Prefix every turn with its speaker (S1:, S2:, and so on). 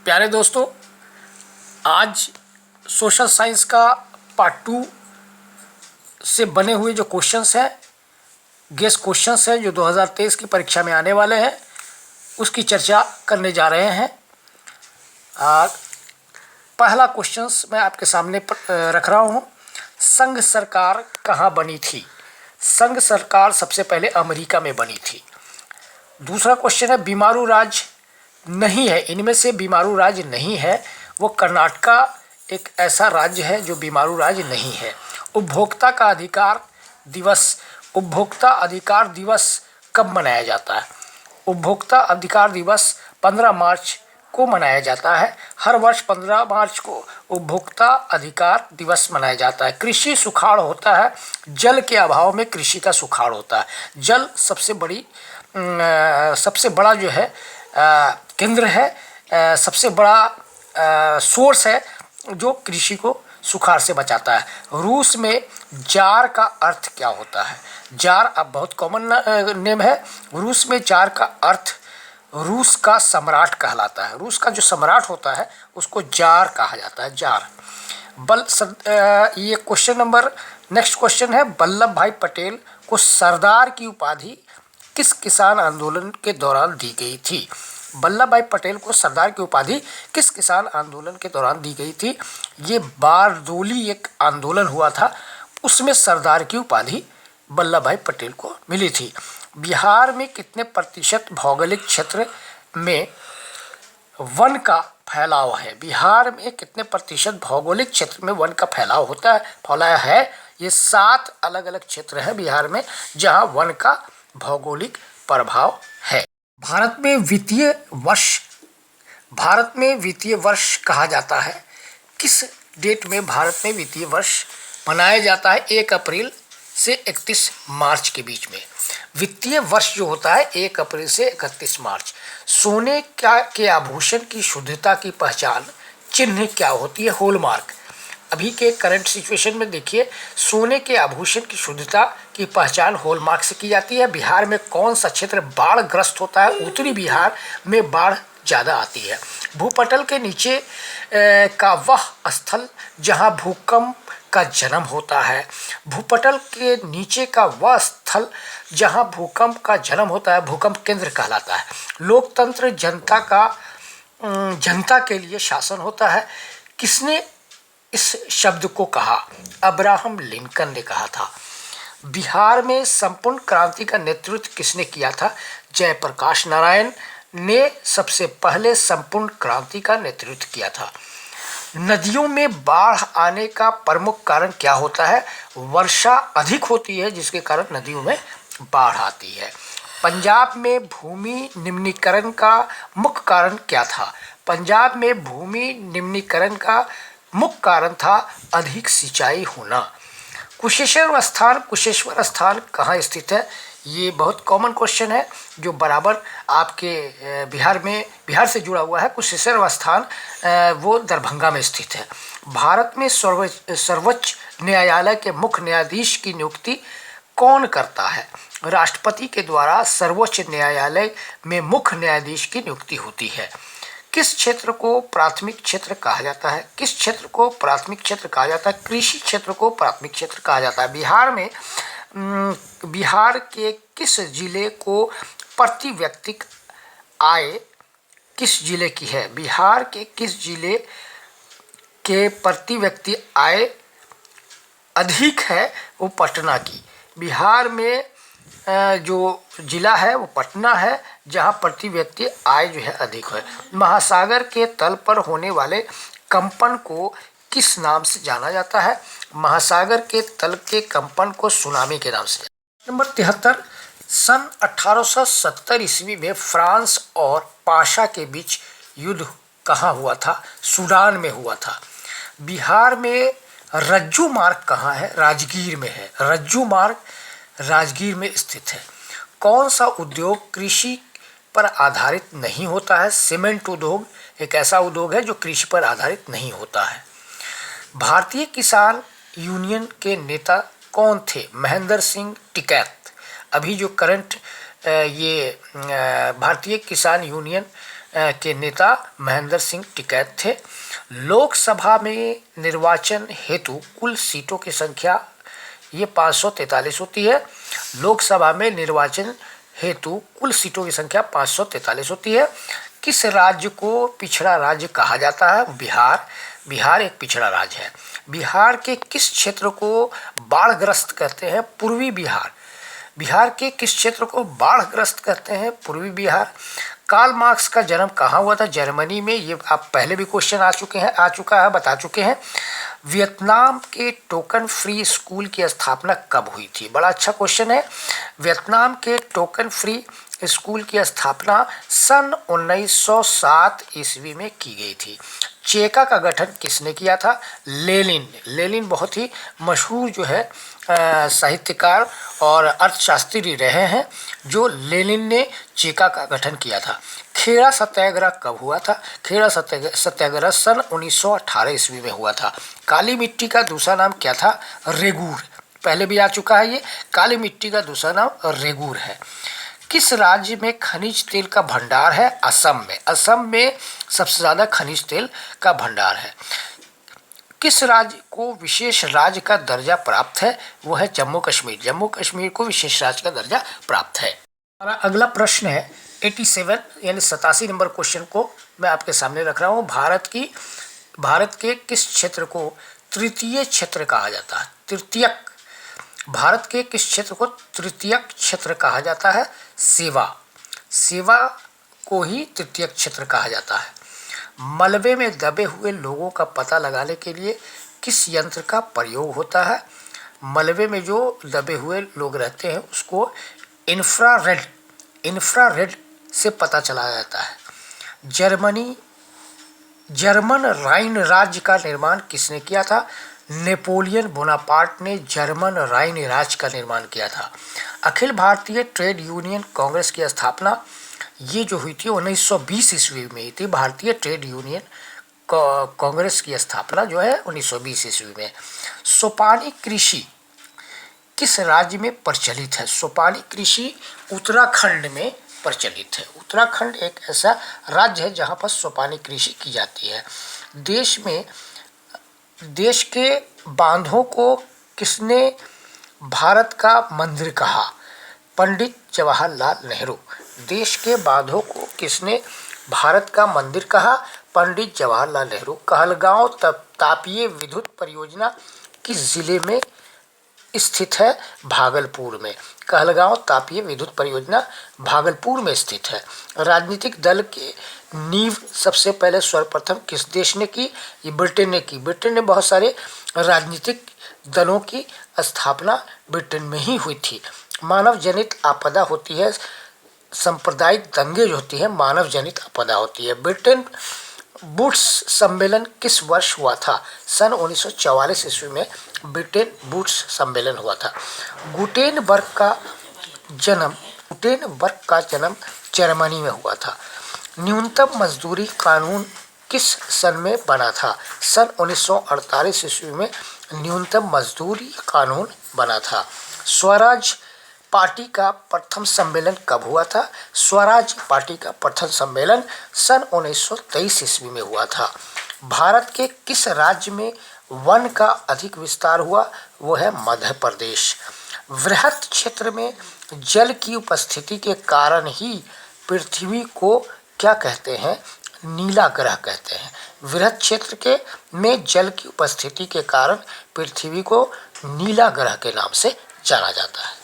S1: प्यारे दोस्तों, आज सोशल साइंस का पार्ट 2 से बने हुए जो क्वेश्चंस हैं, गेस क्वेश्चंस हैं जो 2023 की परीक्षा में आने वाले हैं, उसकी चर्चा करने जा रहे हैं। पहला क्वेश्चंस मैं आपके सामने रख रहा हूँ। संघ सरकार कहाँ बनी थी? संघ सरकार सबसे पहले अमेरिका में बनी थी। दूसरा क्वेश्चन है, बीमारू राज्य नहीं है, इनमें से बीमारू राज्य नहीं है, वो कर्नाटका एक ऐसा राज्य है जो बीमारू राज्य नहीं है। उपभोक्ता अधिकार दिवस कब मनाया जाता है? उपभोक्ता अधिकार दिवस 15 मार्च को मनाया जाता है। हर वर्ष 15 मार्च को उपभोक्ता अधिकार दिवस मनाया जाता है। कृषि सुखाड़ होता है, जल के अभाव में कृषि का सुखाड़ होता है। जल सबसे बड़ा जो है केंद्र है, सबसे बड़ा सोर्स है जो कृषि को सुखाड़ से बचाता है। रूस में जार का अर्थ क्या होता है? जार अब बहुत कॉमन नेम है। रूस में जार का अर्थ रूस का सम्राट कहलाता है। रूस का जो सम्राट होता है उसको जार कहा जाता है, जार। ये नेक्स्ट क्वेश्चन है, वल्लभ भाई पटेल को सरदार की उपाधि किस किसान आंदोलन के दौरान दी गई थी? वल्लभ भाई पटेल को सरदार की उपाधि किस किसान आंदोलन के दौरान दी गई थी? ये बारदोली एक आंदोलन हुआ था, उसमें सरदार की उपाधि वल्लभ भाई पटेल को मिली थी। बिहार में कितने प्रतिशत भौगोलिक क्षेत्र में वन का फैलाव है? बिहार में कितने प्रतिशत भौगोलिक क्षेत्र में वन का फैलाव है? ये 7 अलग अलग क्षेत्र हैं बिहार में जहां वन का भौगोलिक प्रभाव है। भारत में वित्तीय वर्ष कहा जाता है। किस डेट में भारत में वित्तीय वर्ष मनाया जाता है? 1 अप्रैल से 31 मार्च के बीच में। वित्तीय वर्ष जो होता है 1 अप्रैल से 31 मार्च। सोने के आभूषण की शुद्धता की पहचान चिन्ह क्या होती है? हॉलमार्क। अभी के करंट सिचुएशन में देखिए, सोने के आभूषण की शुद्धता की पहचान हॉलमार्क से की जाती है। बिहार में कौन सा क्षेत्र बाढ़ ग्रस्त होता है? उत्तरी बिहार में बाढ़ ज़्यादा आती है। भूपटल के नीचे का वह स्थल जहां भूकंप का जन्म होता है। भूपटल के नीचे का वह स्थल जहां भूकंप का जन्म होता है भूकंप केंद्र कहलाता है। लोकतंत्र जनता के लिए शासन होता है। किसने इस शब्द को कहा? अब्राहम लिंकन ने कहा था। बिहार में संपूर्ण क्रांति का नेतृत्व किसने किया था? जयप्रकाश नारायण ने सबसे पहले संपूर्ण क्रांति का नेतृत्व किया था। नदियों में बाढ़ आने का प्रमुख कारण क्या होता है? वर्षा अधिक होती है जिसके कारण नदियों में बाढ़ आती है। पंजाब में भूमि निम्नीकरण का मुख्य कारण क्या था? पंजाब में भूमि निम्नीकरण का मुख्य कारण था अधिक सिंचाई होना। कुशेश्वर स्थान कहाँ स्थित है? ये बहुत कॉमन क्वेश्चन है जो बराबर आपके बिहार से जुड़ा हुआ है। कुशेश्वर स्थान वो दरभंगा में स्थित है। भारत में सर्वोच्च न्यायालय के मुख्य न्यायाधीश की नियुक्ति कौन करता है? राष्ट्रपति के द्वारा सर्वोच्च न्यायालय में मुख्य न्यायाधीश की नियुक्ति होती है। किस क्षेत्र को प्राथमिक क्षेत्र कहा जाता है? किस क्षेत्र को प्राथमिक क्षेत्र कहा जाता है? कृषि क्षेत्र को प्राथमिक क्षेत्र कहा जाता है। बिहार के किस जिले को प्रति व्यक्ति आय किस जिले की है? बिहार के किस जिले के प्रति व्यक्ति आय अधिक है? वो पटना की। बिहार में जो जिला है वो पटना है जहां प्रति व्यक्ति आय जो है अधिक है। महासागर के तल पर होने वाले कंपन को किस नाम से जाना जाता है? महासागर के तल के कंपन को सुनामी के नाम से। नंबर 73, सन 1870 ईस्वी में फ्रांस और पाशा के बीच युद्ध कहाँ हुआ था? सूडान में हुआ था। बिहार में रज्जू मार्ग कहाँ है? राजगीर में है। रज्जू मार्ग राजगीर में स्थित है। कौन सा उद्योग कृषि पर आधारित नहीं होता है? सीमेंट उद्योग एक ऐसा उद्योग है जो कृषि पर आधारित नहीं होता है। भारतीय किसान यूनियन के नेता कौन थे? महेंद्र सिंह टिकैत। अभी जो करंट भारतीय किसान यूनियन के नेता महेंद्र सिंह टिकैत थे। लोकसभा में निर्वाचन हेतु कुल सीटों की संख्या ये 543 होती है। लोकसभा में निर्वाचन हेतु कुल सीटों की संख्या 543 होती है। किस राज्य को पिछड़ा राज्य कहा जाता है? बिहार। बिहार एक पिछड़ा राज्य है। बिहार के किस क्षेत्र को बाढ़ग्रस्त कहते हैं? पूर्वी बिहार। बिहार के किस क्षेत्र को बाढ़ग्रस्त कहते हैं? पूर्वी बिहार। कार्ल मार्क्स का जन्म कहाँ हुआ था? जर्मनी में। ये आप पहले भी क्वेश्चन आ चुका है, बता चुके हैं। वियतनाम के टोकन फ्री स्कूल की स्थापना कब हुई थी? बड़ा अच्छा क्वेश्चन है। वियतनाम के टोकन फ्री स्कूल की स्थापना सन 1907 ईस्वी में की गई थी। चेका का गठन किसने किया था? लेनिन। लेनिन बहुत ही मशहूर जो है साहित्यकार और अर्थशास्त्री रहे हैं, जो लेनिन ने चेका का गठन किया था। खेड़ा सत्याग्रह कब हुआ था? खेड़ा सत्याग्रह सन 1918 ईस्वी में हुआ था। काली मिट्टी का दूसरा नाम क्या था? रेगूर। पहले भी आ चुका है ये। काली मिट्टी का दूसरा नाम रेगूर है। किस राज्य में खनिज तेल का भंडार है? असम में। असम में सबसे ज़्यादा खनिज तेल का भंडार है। किस राज्य को विशेष राज्य का दर्जा प्राप्त है? वो है जम्मू कश्मीर। जम्मू कश्मीर को विशेष राज्य का दर्जा प्राप्त है। हमारा अगला प्रश्न है 87 यानी 87 नंबर क्वेश्चन को मैं आपके सामने रख रहा हूँ। भारत के किस क्षेत्र को तृतीय क्षेत्र कहा जाता है? तृतीयक। भारत के किस क्षेत्र को तृतीयक क्षेत्र कहा जाता है? सेवा। सेवा को ही तृतीयक क्षेत्र कहा जाता है। मलबे में दबे हुए लोगों का पता लगाने के लिए किस यंत्र का प्रयोग होता है? मलबे में जो दबे हुए लोग रहते हैं उसको इंफ्रारेड से पता चला जाता है। जर्मन राइन राज्य का निर्माण किसने किया था? नेपोलियन बोनापार्ट ने जर्मन राइन राज्य का निर्माण किया था। अखिल भारतीय ट्रेड यूनियन कांग्रेस की स्थापना ये जो हुई थी 1920 ईस्वी में हुई थी। भारतीय ट्रेड यूनियन कांग्रेस की स्थापना जो है 1920 ईस्वी में। सोपानी कृषि किस राज्य में प्रचलित है? सोपानी कृषि उत्तराखंड में प्रचलित है। उत्तराखंड एक ऐसा राज्य है जहाँ पर सोपानी कृषि की जाती है। देश के बांधों को किसने भारत का मंदिर कहा? पंडित जवाहरलाल नेहरू। देश के बांधों को किसने भारत का मंदिर कहा? पंडित जवाहरलाल नेहरू। कहलगांव तापीय विद्युत परियोजना किस जिले में स्थित है? भागलपुर में। कहलगांव तापीय विद्युत परियोजना भागलपुर में स्थित है। राजनीतिक दल के नींव सबसे पहले सर्वप्रथम किस देश ने की? ये ब्रिटेन ने की। ब्रिटेन ने बहुत सारे राजनीतिक दलों की स्थापना ब्रिटेन में ही हुई थी। मानव जनित आपदा होती है, सांप्रदायिक दंगे जो होती है मानव जनित आपदा होती है। ब्रिटेन वुड्स सम्मेलन किस वर्ष हुआ था? सन 1944 ईस्वी में ब्रिटेन वुड्स सम्मेलन हुआ था। गुटेनबर्ग का जन्म जर्मनी में हुआ था। न्यूनतम मजदूरी कानून किस सन में बना था? सन 1948 ईस्वी में न्यूनतम मजदूरी कानून बना था। स्वराज पार्टी का प्रथम सम्मेलन कब हुआ था? स्वराज पार्टी का प्रथम सम्मेलन सन 1923 ईस्वी में हुआ था। भारत के किस राज्य में वन का अधिक विस्तार हुआ? वो है मध्य प्रदेश। वृहत क्षेत्र में जल की उपस्थिति के कारण ही पृथ्वी को क्या कहते हैं? नीला ग्रह कहते हैं। वृहत क्षेत्र में जल की उपस्थिति के कारण पृथ्वी को नीला ग्रह के नाम से जाना जाता है।